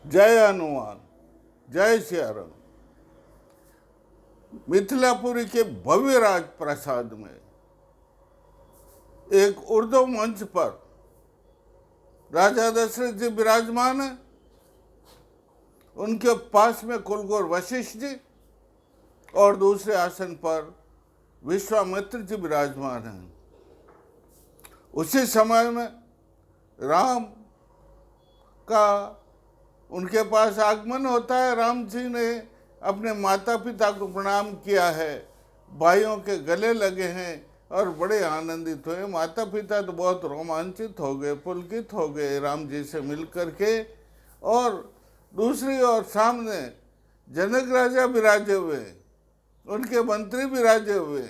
जय हनुमान, जय सिया राम। मिथिलापुरी के भव्य राज प्रासाद में एक उर्दू मंच पर राजा दशरथ जी विराजमान है। उनके पास में कुलगुरु वशिष्ठ जी और दूसरे आसन पर विश्वामित्र जी विराजमान हैं। उसी समय में राम का उनके पास आगमन होता है। राम जी ने अपने माता पिता को प्रणाम किया है, भाइयों के गले लगे हैं और बड़े आनंदित हुए। माता पिता तो बहुत रोमांचित हो गए, पुलकित हो गए राम जी से मिल करके। और दूसरी ओर सामने जनक राजा विराजे हुए, उनके मंत्री विराजे हुए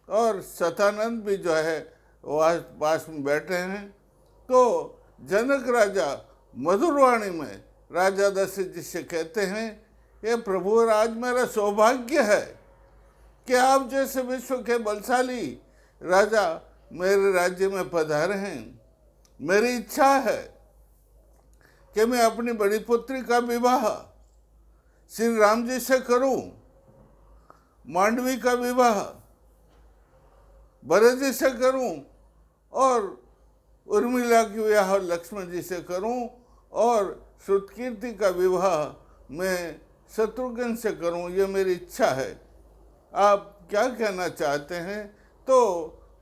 और शतानंद भी जो है वो पास में बैठे हैं। तो जनक राजा मधुरवाणी में राजा दशरथ जी से कहते हैं, ये प्रभु आज मेरा सौभाग्य है कि आप जैसे विश्व के बलशाली राजा मेरे राज्य में पधारे हैं। मेरी इच्छा है कि मैं अपनी बड़ी पुत्री का विवाह श्री राम जी से करूं, मांडवी का विवाह भरत जी से करूं और उर्मिला की विवाह लक्ष्मण जी से करूं और श्रुतकीर्ति का विवाह मैं शत्रुघ्न से करूं। ये मेरी इच्छा है, आप क्या कहना चाहते हैं? तो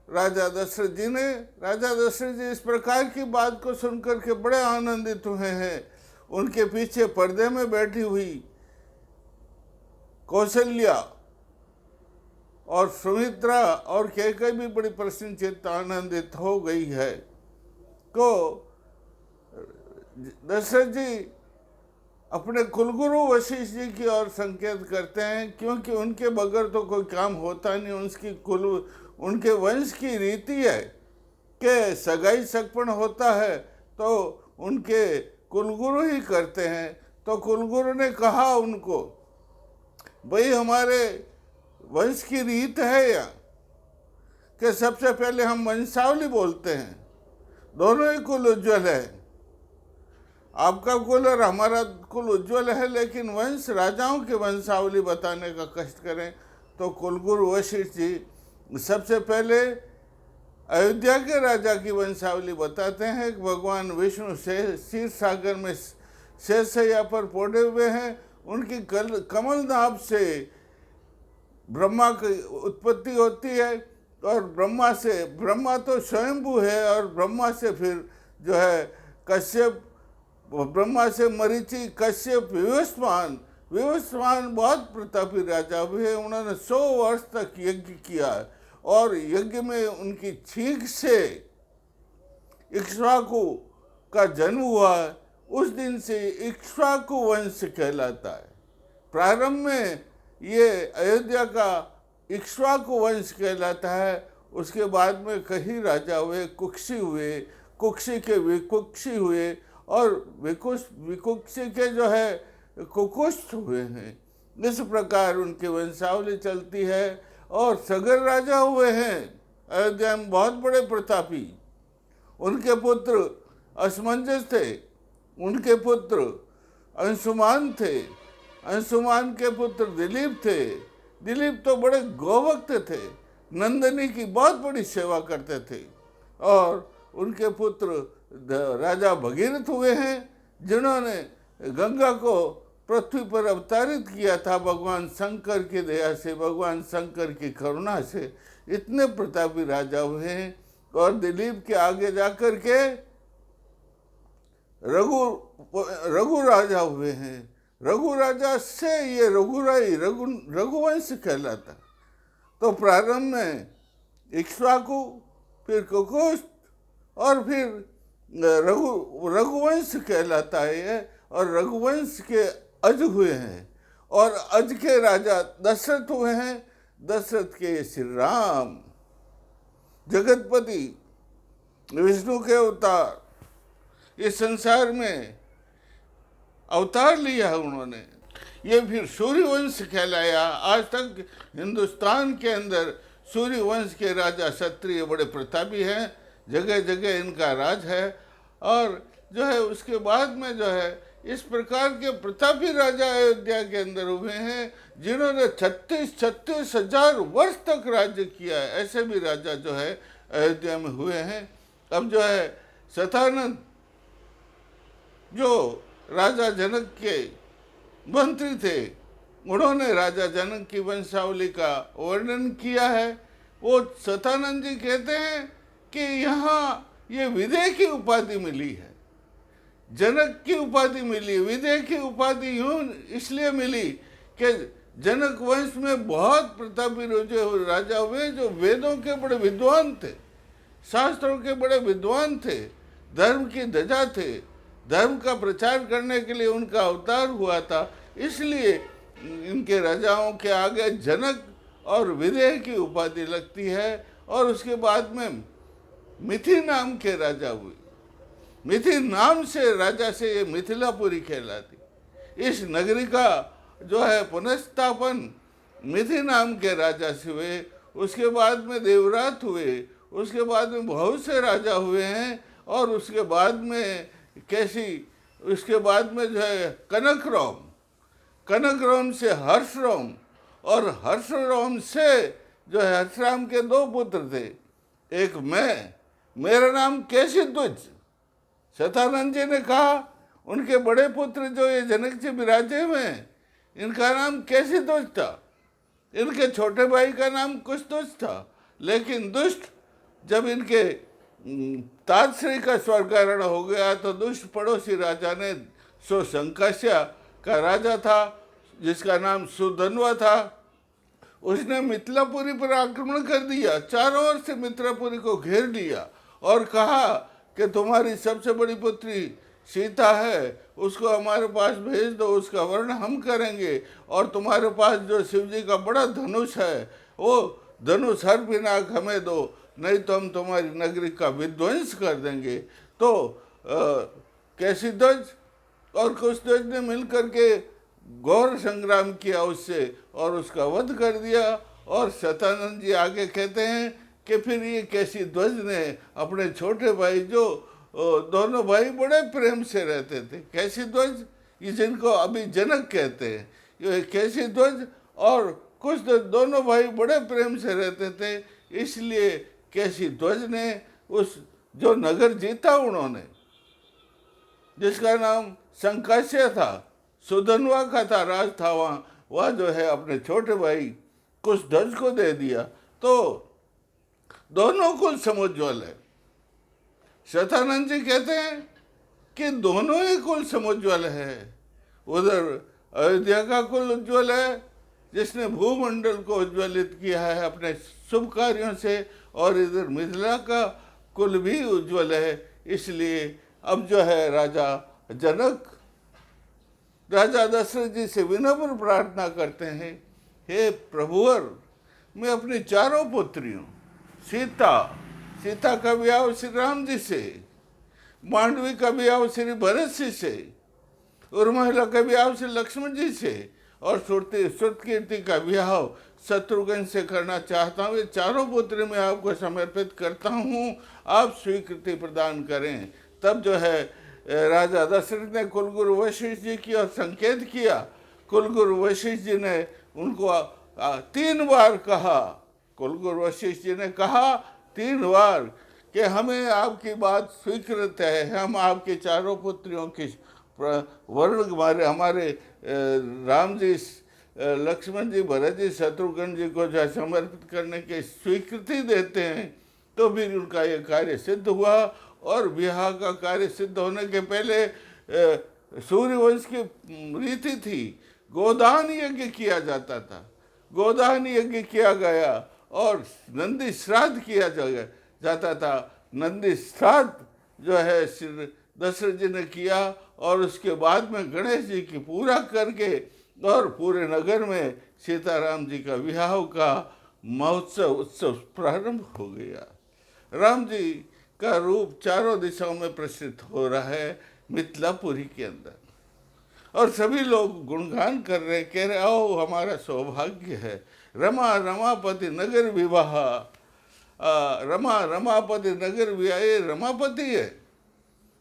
राजा दशरथ जी इस प्रकार की बात को सुनकर के बड़े आनंदित हुए हैं। उनके पीछे पर्दे में बैठी हुई कौशल्या और सुमित्रा और कैकेयी भी बड़ी प्रसन्नचित्त आनंदित हो गई है। तो दशरथ जी अपने कुलगुरु वशिष्ठ जी की ओर संकेत करते हैं, क्योंकि उनके बगैर तो कोई काम होता नहीं। उनके वंश की रीति है कि सगाई सगपन होता है तो उनके कुलगुरु ही करते हैं। तो कुलगुरु ने कहा उनको, भाई हमारे वंश की रीत है या कि सबसे पहले हम वंशावली बोलते हैं, दोनों ही कुल उज्ज्वल है। आपका कुल और हमारा कुल उज्ज्वल है, लेकिन वंश राजाओं की वंशावली बताने का कष्ट करें। तो कुलगुरु वशिष्ठ जी सबसे पहले अयोध्या के राजा की वंशावली बताते हैं कि भगवान विष्णु से क्षीर सागर में शेषशय्या पर पड़े हुए हैं। उनकी कमल नाभ से ब्रह्मा की उत्पत्ति होती है और ब्रह्मा तो स्वयंभू है और ब्रह्मा से फिर जो है कश्यप, ब्रह्मा से मरीचि, कश्यप, विवस्वान बहुत प्रतापी राजा हुए। उन्होंने 100 वर्ष तक यज्ञ किया और यज्ञ में उनकी छींक से इक्ष्वाकु का जन्म हुआ। उस दिन से इक्ष्वाकु वंश कहलाता है। प्रारंभ में ये अयोध्या का इक्ष्वाकु वंश कहलाता है। उसके बाद में कई राजा हुए, कुक्षी हुए, कुक्षी के विकुक्षी हुए और विकुक्षी के जो है कुकुष्ठ हुए हैं। इस प्रकार उनकी वंशावली चलती है। और सगर राजा हुए हैं अयोध्या में, बहुत बड़े प्रतापी। उनके पुत्र असमंजस थे, उनके पुत्र अंशुमान थे, अंशुमान के पुत्र दिलीप थे। दिलीप तो बड़े गोभक्त थे, नंदिनी की बहुत बड़ी सेवा करते थे। और उनके पुत्र राजा भगीरथ हुए हैं, जिन्होंने गंगा को पृथ्वी पर अवतारित किया था भगवान शंकर की दया से, भगवान शंकर की करुणा से। इतने प्रतापी राजा हुए हैं। और दिलीप के आगे जाकर के रघु राजा हुए हैं। रघु राजा से ये रघुवंश कहलाता। तो प्रारंभ में इक्ष्वाकु, फिर कुकुष्ठ और फिर रघुवंश कहलाता है ये। और रघुवंश के अज हुए हैं और अज के राजा दशरथ हुए हैं। दशरथ के श्री राम जगतपति विष्णु के अवतार इस संसार में अवतार लिया है उन्होंने। ये फिर सूर्यवंश कहलाया। आज तक हिंदुस्तान के अंदर सूर्यवंश के राजा क्षत्रिय बड़े प्रतापी हैं, जगह जगह इनका राज है। और जो है उसके बाद में जो है इस प्रकार के प्रतापी राजा अयोध्या के अंदर हुए हैं जिन्होंने 36 हजार वर्ष तक राज्य किया है। ऐसे भी राजा जो है अयोध्या में हुए हैं। अब जो है शतानंद जो राजा जनक के मंत्री थे, उन्होंने राजा जनक की वंशावली का वर्णन किया है। वो शतानंद जी कहते हैं कि यहाँ ये विदेह की उपाधि मिली है, जनक की उपाधि मिली। विदेह की उपाधि यूं इसलिए मिली कि जनक वंश में बहुत प्रतापी जो राजा हुए जो वेदों के बड़े विद्वान थे, शास्त्रों के बड़े विद्वान थे, धर्म की ध्वजा थे, धर्म का प्रचार करने के लिए उनका अवतार हुआ था। इसलिए इनके राजाओं के आगे जनक और विदेह की उपाधि लगती है। और उसके बाद में मिथि नाम के राजा हुए। मिथि नाम से राजा से ये मिथिलापुरी कहलाती। इस नगरी का जो है पुनर्स्थापन मिथि नाम के राजा से हुए। उसके बाद में देवरात हुए, उसके बाद में बहुत से राजा हुए हैं। और उसके बाद में उसके बाद में जो है कनकराम से हर्षराम, और हर्षराम से जो है हर्षराम के 2 पुत्र थे। एक मेरा नाम केशिध्वज। शतानंद जी ने कहा उनके बड़े पुत्र जो ये जनक जी विराजे हुए हैं, इनका नाम केशिध्वज था। इनके छोटे भाई का नाम कुशध्वज था। लेकिन दुष्ट जब इनके ताजश्री का स्वर्गारोहण हो गया तो दुष्ट पड़ोसी राजा ने शंकाश्या का राजा था जिसका नाम सुधन्वा था, उसने मिथिलापुरी पर आक्रमण कर दिया। चारों ओर से मिथिलापुरी को घेर लिया और कहा कि तुम्हारी सबसे बड़ी पुत्री सीता है, उसको हमारे पास भेज दो, उसका वर्ण हम करेंगे। और तुम्हारे पास जो शिव जी का बड़ा धनुष है, वो धनुष हर पिनाक हमें दो, नहीं तो हम तुम्हारी नगरी का विध्वंस कर देंगे। तो केशिध्वज और कुशध्वज ने मिलकर के घोर संग्राम किया उससे और उसका वध कर दिया। और शतानंद जी आगे कहते हैं कि फिर ये केशिध्वज ने अपने छोटे भाई, जो दोनों भाई बड़े प्रेम से रहते थे, केशिध्वज ये जिनको अभी जनक कहते हैं, ये केशिध्वज और कुशध्वज दोनों भाई बड़े प्रेम से रहते थे। इसलिए केशिध्वज ने उस जो नगर जीता उन्होंने, जिसका नाम शंकाश्य था, सुधन्वा का था, राज था वहाँ जो है अपने छोटे भाई कुशध्वज को दे दिया। तो दोनों कुल समुज्ज्वल है। शतानंद जी कहते हैं कि दोनों ही कुल समुज्ज्वल है। उधर अयोध्या का कुल उज्ज्वल है जिसने भूमंडल को उज्ज्वलित किया है अपने शुभ कार्यों से, और इधर मिथिला का कुल भी उज्ज्वल है। इसलिए अब जो है राजा जनक राजा दशरथ जी से विनम्र प्रार्थना करते हैं, हे प्रभुवर, मैं अपनी चारों पुत्रियों सीता का ब्याह श्री राम जी से, मांडवी का ब्याह श्री भरत जी से, उर्मिला का ब्याह श्री लक्ष्मण जी से, और श्रुतकीर्ति का ब्याह शत्रुघ्न से करना चाहता हूँ। ये चारों पुत्र मैं आपको समर्पित करता हूँ, आप स्वीकृति प्रदान करें। तब जो है राजा दशरथ ने कुलगुरु वशिष्ठ जी की और संकेत किया। कुलगुरु वशिष्ठ जी ने उनको 3 बार कहा, कुलगुरु वशिष्ठ जी ने कहा 3 बार कि हमें आपकी बात स्वीकृत है, हम आपकी चारों पुत्रियों की वर्ण हमारे राम जी, लक्ष्मण जी, भरत जी, शत्रुघ्न जी को जो समर्पित करने की स्वीकृति देते हैं। तो फिर उनका ये कार्य सिद्ध हुआ। और विवाह का कार्य सिद्ध होने के पहले सूर्यवंश की रीति थी, गोदान यज्ञ किया जाता था। गोदान यज्ञ किया गया और नंदी श्राद्ध किया जाता था। नंदी श्राद्ध जो है दशरथ जी ने किया और उसके बाद में गणेश जी की पूरा करके और पूरे नगर में सीताराम जी का विवाह का महोत्सव उत्सव प्रारंभ हो गया। राम जी का रूप चारों दिशाओं में प्रसिद्ध हो रहा है मिथिलापुरी के अंदर, और सभी लोग गुणगान कर रहे, कह रहे आओ हमारा सौभाग्य है, रमा रमापति नगर विवाह, रमा रमापति नगर विवाह। ये रमापति है,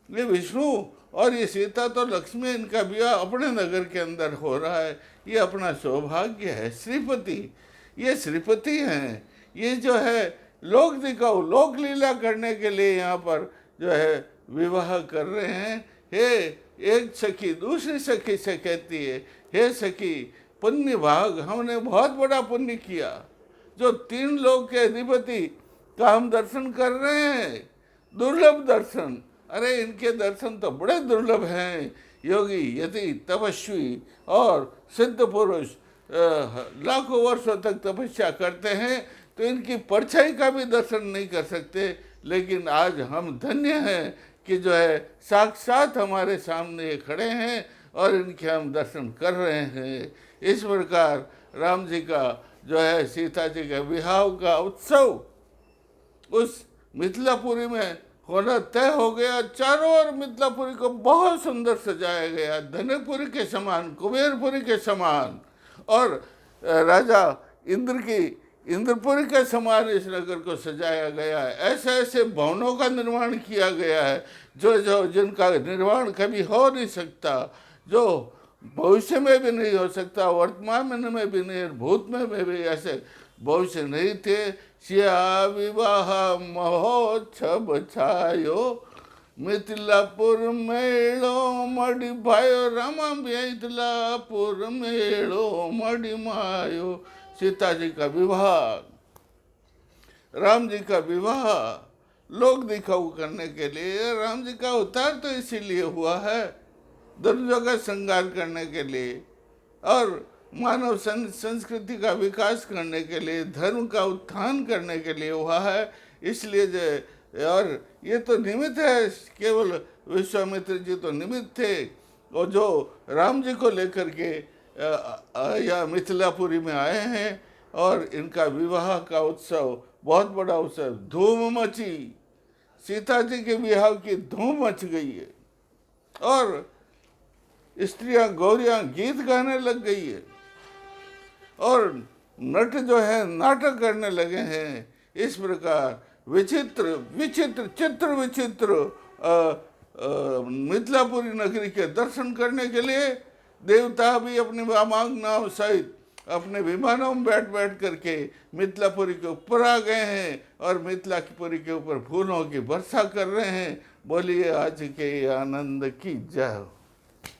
ये विष्णु और ये सीता तो लक्ष्मी, इनका विवाह अपने नगर के अंदर हो रहा है। ये अपना सौभाग्य है। श्रीपति, ये श्रीपति हैं, ये जो है लोक दिखाओ, लोक लीला करने के लिए यहाँ पर जो है विवाह कर रहे हैं। हे, एक सखी दूसरी सखी से कहती है, हे सखी, पुण्य भाग, हमने बहुत बड़ा पुण्य किया, जो 3 लोक के अधिपति का हम दर्शन कर रहे हैं। दुर्लभ दर्शन, अरे इनके दर्शन तो बड़े दुर्लभ हैं। योगी, यति, तपस्वी और सिद्ध पुरुष लाखों वर्षों तक तपस्या करते हैं तो इनकी परछाई का भी दर्शन नहीं कर सकते, लेकिन आज हम धन्य हैं कि जो है साक्षात हमारे सामने ये खड़े हैं और इनके हम दर्शन कर रहे हैं। इस प्रकार राम जी का जो है सीता जी के विवाह का उत्सव उस मिथिलापुरी में होना तय हो गया। चारों ओर मिथिलापुरी को बहुत सुंदर सजाया गया, धनकपुरी के समान, कुबेरपुरी के समान, और राजा इंद्र की इंद्रपुरी के समान इस नगर को सजाया गया है। ऐसे ऐसे भवनों का निर्माण किया गया है जो जिनका निर्माण कभी हो नहीं सकता, जो भविष्य में भी नहीं हो सकता, वर्तमान में भी नहीं, भूत में भी ऐसे भविष्य नहीं थे। सिया विवाह महोत्सव छायो, मिथिलापुर मेलो मड़ी भायो, रामा मिथिलापुर मेलो मड़ी मायो। सीता जी का विवाह, राम जी का विवाह लोक दिखाऊ करने के लिए, राम जी का अवतार तो इसीलिए हुआ है, दुर्जों का संहार करने के लिए और मानव संस्कृति का विकास करने के लिए, धर्म का उत्थान करने के लिए हुआ है। इसलिए जो, और ये तो निमित्त है, केवल विश्वामित्र जी तो निमित्त थे, और जो राम जी को लेकर के या मिथिलापुरी में आए हैं और इनका विवाह का उत्सव बहुत बड़ा उत्सव, धूम मची, सीता जी के विवाह की धूम मच गई है और स्त्रियां गौरियां गीत गाने लग गई है और नट जो है नाटक करने लगे हैं। इस प्रकार विचित्र विचित्र चित्र विचित्र मिथिलापुरी नगरी के दर्शन करने के लिए देवता भी अपने वामांगनाओं सहित अपने विमानों में बैठ बैठ करके मिथिलापुरी के ऊपर आ गए हैं और मिथिलापुरी के ऊपर फूलों की वर्षा कर रहे हैं। बोलिए आज के आनंद की जय।